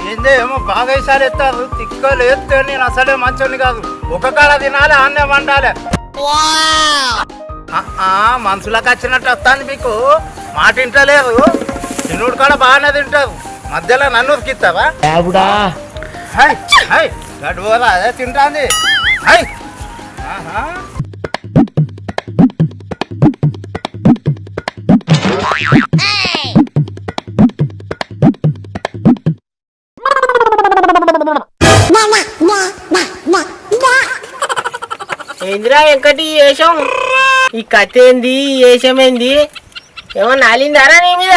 ఏందేమో బాగా ఈసారి ఎత్తారు తిక్కలు ఎత్తే నేను అసలే మంచోని కాదు ఒక కాడ తినాలి ఆన్నే వండాలి మనుషులకు వచ్చినట్టు వస్తాను మీకు మాట ఇంటలేదు తినుడు కూడా బాగానే తింటారు మధ్యలో నన్ను ఉరికిస్తావా గడ్డు పోదా అదే తింటాంది ఏందిరా వెంకటి వేషం ఈ కథ ఏంది వేషం ఏంది ఏమన్నా నాలిందారా నీ మీద